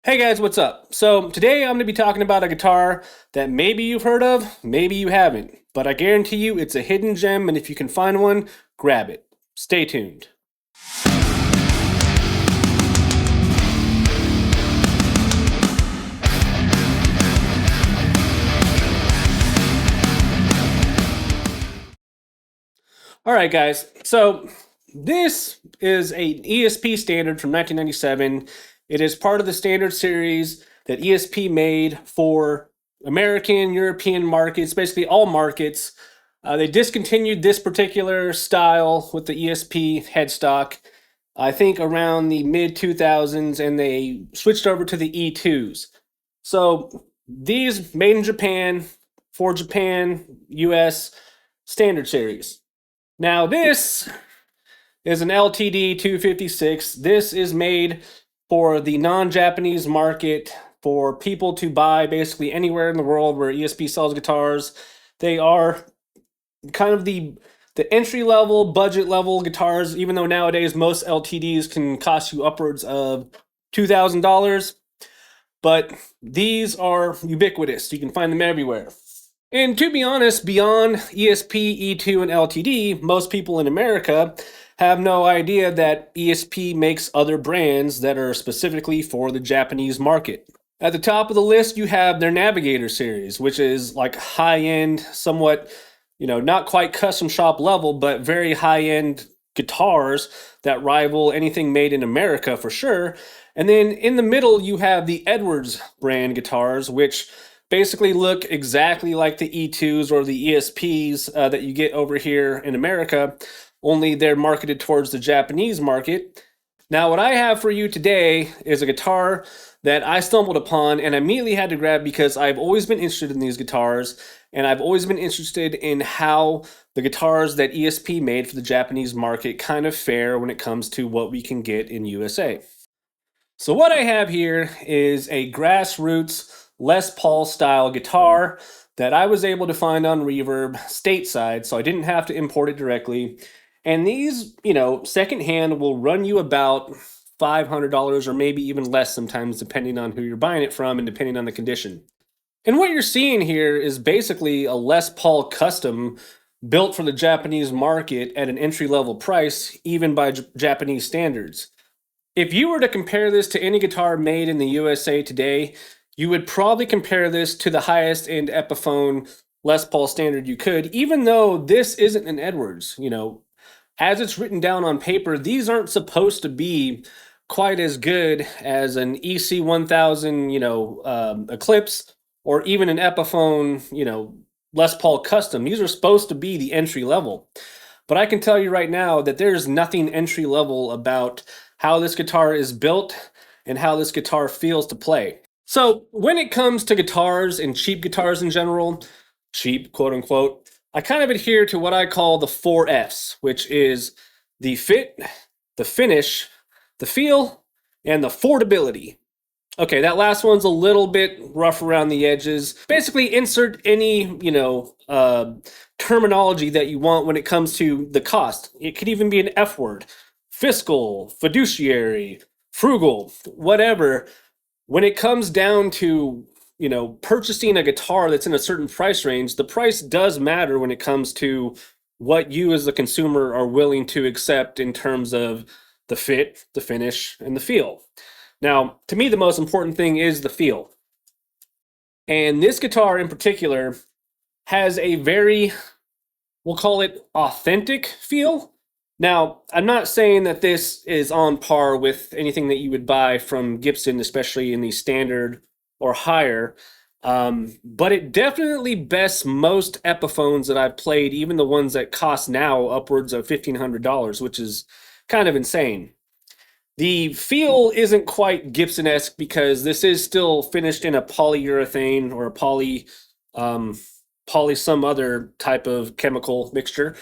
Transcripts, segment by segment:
Hey guys, what's up? So today I'm going to be talking about a guitar that maybe you've heard of, maybe you haven't, but I guarantee you it's a hidden gem, and if you can find one, grab it. Stay tuned. All right, guys. So this is an ESP standard from 1997. It is part of the standard series that ESP made for American, European markets, basically all markets. They discontinued this particular style with the ESP headstock, I think around the mid 2000s, and they switched over to the E2s. So these made in Japan, for Japan, US, standard series. Now, this is an LTD 256. This is made for the non-Japanese market, for people to buy basically anywhere in the world where ESP sells guitars. They are kind of the entry level, budget level guitars, even though nowadays most LTDs can cost you upwards of $2,000. But these are ubiquitous. You can find them everywhere. And to be honest, beyond ESP, E2, and LTD, most people in America have no idea that ESP makes other brands that are specifically for the Japanese market. At the top of the list, you have their Navigator series, which is like high-end, somewhat, not quite custom shop level, but very high-end guitars that rival anything made in America for sure. And then in the middle, you have the Edwards brand guitars, which basically look exactly like the E2s or the ESPs that you get over here in America, only they're marketed towards the Japanese market. Now, what I have for you today is a guitar that I stumbled upon and immediately had to grab because I've always been interested in these guitars, and I've always been interested in how the guitars that ESP made for the Japanese market kind of fare when it comes to what we can get in USA. So what I have here is a Grassroots Les Paul style guitar that I was able to find on Reverb stateside, so I didn't have to import it directly. And these, secondhand will run you about $500 or maybe even less sometimes, depending on who you're buying it from and depending on the condition. And what you're seeing here is basically a Les Paul custom built for the Japanese market at an entry-level price, even by Japanese standards. If you were to compare this to any guitar made in the USA today, you would probably compare this to the highest end Epiphone Les Paul standard you could, even though this isn't an Edwards. As it's written down on paper, these aren't supposed to be quite as good as an EC 1000, Eclipse, or even an Epiphone, Les Paul custom. These are supposed to be the entry level. But I can tell you right now that there's nothing entry level about how this guitar is built and how this guitar feels to play. So when it comes to guitars and cheap guitars in general, cheap, quote unquote, I kind of adhere to what I call the 4 Fs, which is the fit, the finish, the feel, and the affordability. Okay, that last one's a little bit rough around the edges. Basically, insert any, terminology that you want when it comes to the cost. It could even be an F word. Fiscal, fiduciary, frugal, whatever. When it comes down to, purchasing a guitar that's in a certain price range, the price does matter when it comes to what you as the consumer are willing to accept in terms of the fit, the finish, and the feel. Now, to me, the most important thing is the feel. And this guitar in particular has a very, we'll call it authentic feel. Now, I'm not saying that this is on par with anything that you would buy from Gibson, especially in the standard or higher, but it definitely bests most Epiphones that I've played, even the ones that cost now upwards of $1,500, which is kind of insane. The feel isn't quite Gibson-esque because this is still finished in a polyurethane or a poly some other type of chemical mixture.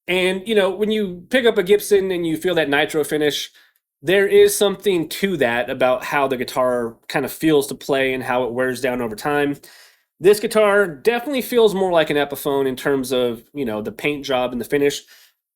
And, when you pick up a Gibson and you feel that nitro finish, there is something to that about how the guitar kind of feels to play and how it wears down over time. This guitar definitely feels more like an Epiphone in terms of, the paint job and the finish.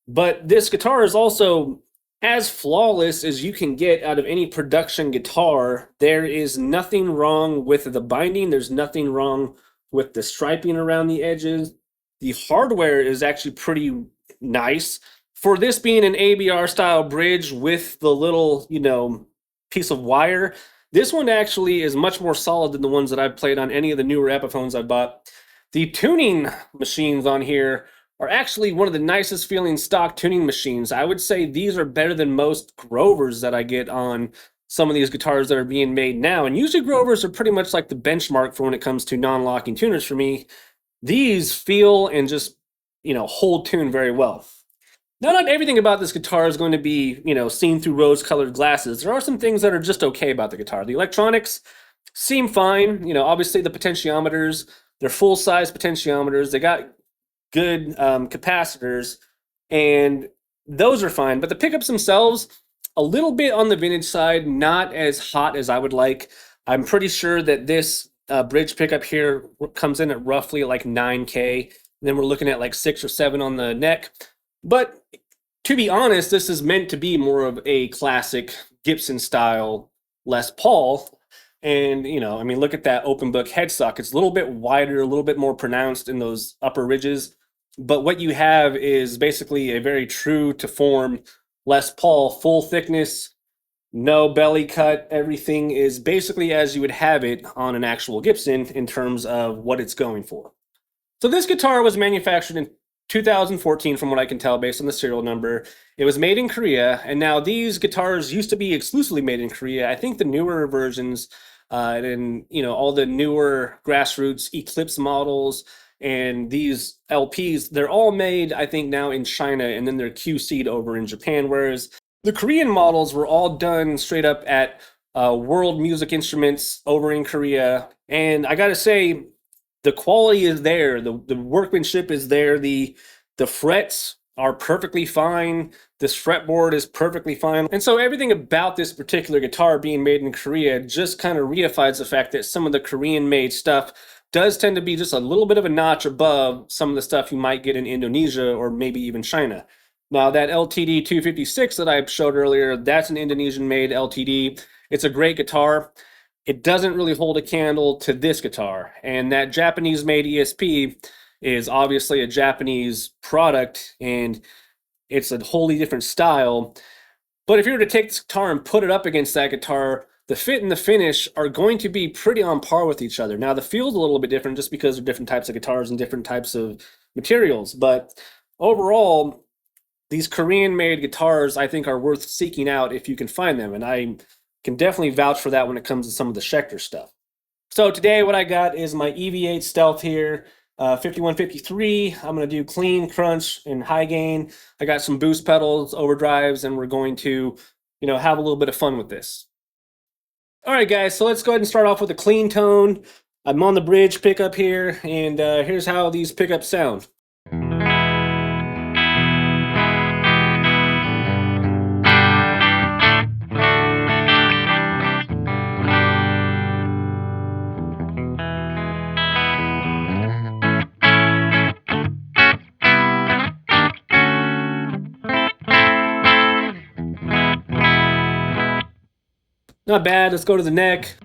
But this guitar is also as flawless as you can get out of any production guitar. There is nothing wrong with the binding. There's nothing wrong with the striping around the edges. The hardware is actually pretty nice. For this being an ABR style bridge with the little, piece of wire, this one actually is much more solid than the ones that I've played on any of the newer Epiphones I bought. The tuning machines on here are actually one of the nicest feeling stock tuning machines. I would say these are better than most Grovers that I get on some of these guitars that are being made now. And usually Grovers are pretty much like the benchmark for when it comes to non-locking tuners for me. These feel and just, hold tune very well. Now, not everything about this guitar is going to be, seen through rose-colored glasses. There are some things that are just okay about the guitar. The electronics seem fine. Obviously the potentiometers, they're full-size potentiometers. They got good capacitors, and those are fine. But the pickups themselves, a little bit on the vintage side, not as hot as I would like. I'm pretty sure that this bridge pickup here comes in at roughly like 9K. And then we're looking at like 6 or 7 on the neck. But to be honest, this is meant to be more of a classic Gibson style Les Paul. And, look at that open book headstock. It's a little bit wider, a little bit more pronounced in those upper ridges. But what you have is basically a very true to form Les Paul, full thickness, no belly cut. Everything is basically as you would have it on an actual Gibson in terms of what it's going for. So this guitar was manufactured in 2014, from what I can tell based on the serial number. It was made in Korea, and now these guitars used to be exclusively made in Korea. I think the newer versions and all the newer Grassroots Eclipse models and these LPs, they're all made, I think, now in China, and then they're QC'd over in Japan, whereas the Korean models were all done straight up at World Music Instruments over in Korea. And I gotta say, the quality is there, the workmanship is there, the frets are perfectly fine, this fretboard is perfectly fine. And so everything about this particular guitar being made in Korea just kind of reifies the fact that some of the Korean-made stuff does tend to be just a little bit of a notch above some of the stuff you might get in Indonesia or maybe even China. Now, that LTD 256 that I showed earlier, that's an Indonesian-made LTD. It's a great guitar. It doesn't really hold a candle to this guitar. And that Japanese-made ESP is obviously a Japanese product, and it's a wholly different style. But if you were to take this guitar and put it up against that guitar, the fit and the finish are going to be pretty on par with each other. Now, the feel's a little bit different just because of different types of guitars and different types of materials. But overall, these Korean-made guitars, I think, are worth seeking out if you can find them. And I can definitely vouch for that when it comes to some of the Schecter stuff. So today what I got is my EV8 Stealth here, 5153. I'm going to do clean, crunch, and high gain. I got some boost pedals, overdrives, and we're going to, have a little bit of fun with this. All right, guys, so let's go ahead and start off with a clean tone. I'm on the bridge pickup here, and here's how these pickups sound. Not bad. Let's go to the neck.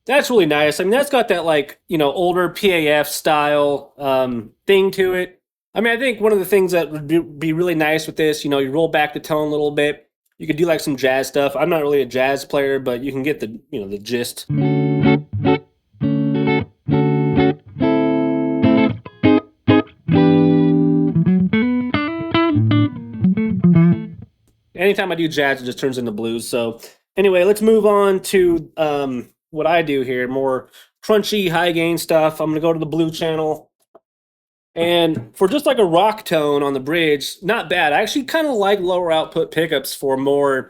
That's really nice. That's got that older PAF style thing to it. I think one of the things that would be really nice with this, you roll back the tone a little bit. You could do some jazz stuff. I'm not really a jazz player, but you can get the, the gist. Anytime I do jazz, it just turns into blues. So anyway, let's move on to what I do here, more crunchy, high gain stuff. I'm going to go to the blue channel. And for just a rock tone on the bridge, not bad. I actually kind of like lower output pickups for more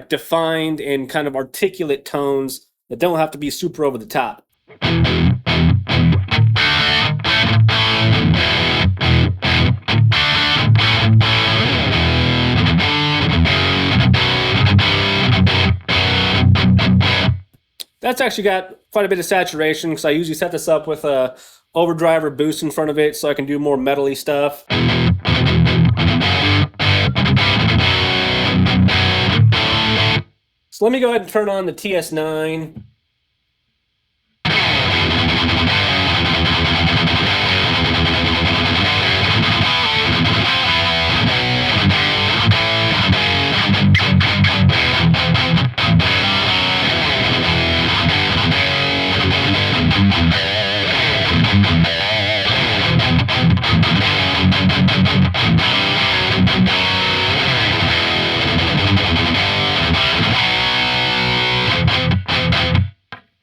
defined and kind of articulate tones that don't have to be super over the top. That's actually got quite a bit of saturation because I usually set this up with a overdrive or boost in front of it so I can do more metally stuff. So let me go ahead and turn on the TS9.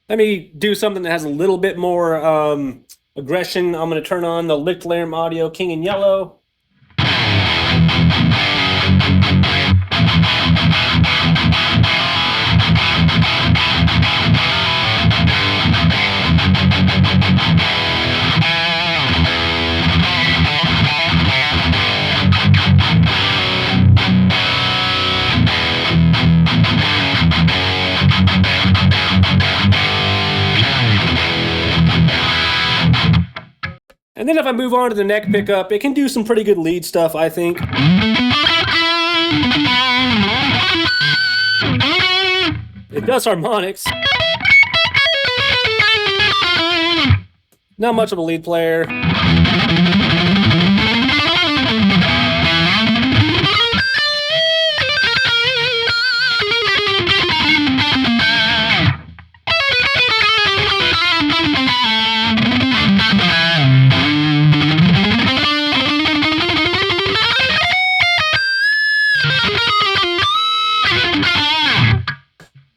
Let me do something that has a little bit more aggression. I'm going to turn on the Licked Lamb Audio King in Yellow. And then if I move on to the neck pickup, it can do some pretty good lead stuff, I think. It does harmonics. Not much of a lead player.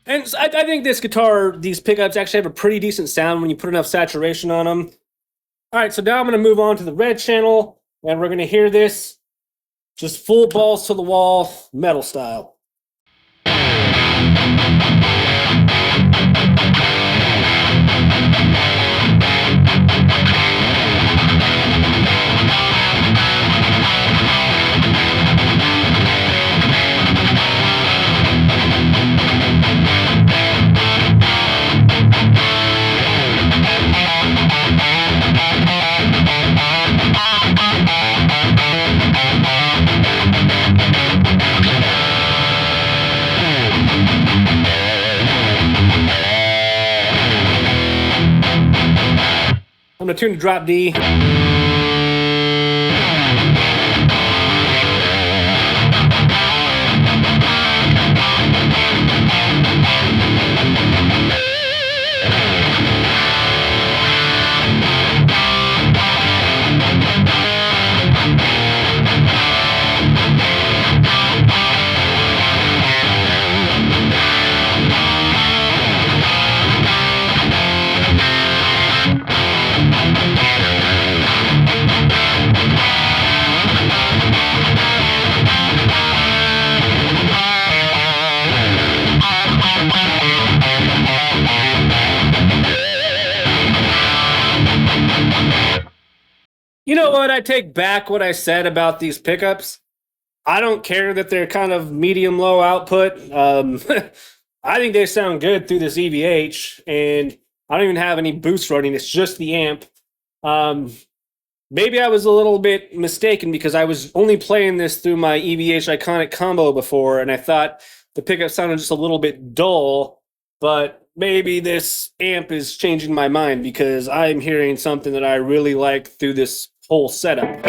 And I think this guitar, these pickups actually have a pretty decent sound when you put enough saturation on them. All right, so now I'm going to move on to the red channel, and we're going to hear this just full balls to the wall, metal style. I'm going to tune to drop D. You know what? I take back what I said about these pickups. I don't care that they're kind of medium-low output. I think they sound good through this EVH, and I don't even have any boost running. It's just the amp. Maybe I was a little bit mistaken because I was only playing this through my EVH Iconic combo before, and I thought the pickup sounded just a little bit dull, but maybe this amp is changing my mind because I'm hearing something that I really like through this whole setup.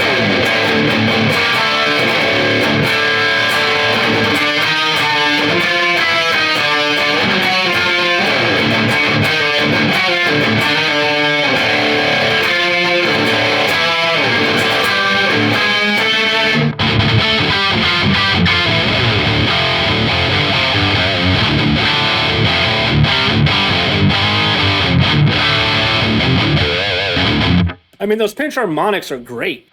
I mean, those pinch harmonics are great.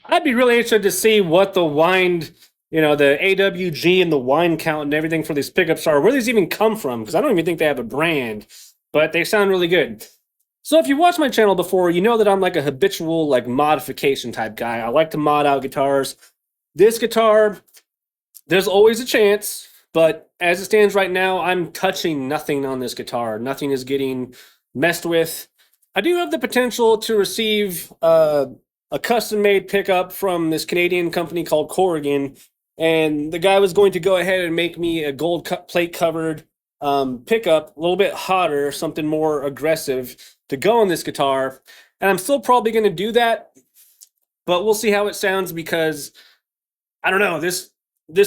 I'd be really interested to see what the wind, you know, the AWG and the wind count and everything for these pickups are. Where these even come from? Because I don't even think they have a brand. but they sound really good. So if you watch my channel before, you know that I'm like a habitual like modification type guy. I like to mod out guitars. This guitar, there's always a chance, but as it stands right now, I'm touching nothing on this guitar. Nothing is getting messed with. I do have the potential to receive a custom-made pickup from this Canadian company called Corrigan, and the guy was going to go ahead and make me a gold plate covered pickup, a little bit hotter, something more aggressive to go on this guitar. And I'm still probably going to do that, but we'll see how it sounds because I don't know, this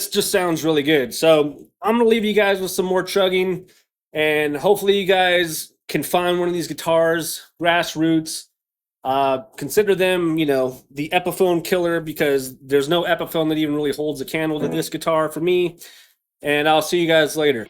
just sounds really good. So I'm gonna leave you guys with some more chugging, and hopefully you guys can find one of these guitars, Grassroots. Consider them, you know, the Epiphone killer, because there's no Epiphone that even really holds a candle to this guitar for me. And I'll see you guys later.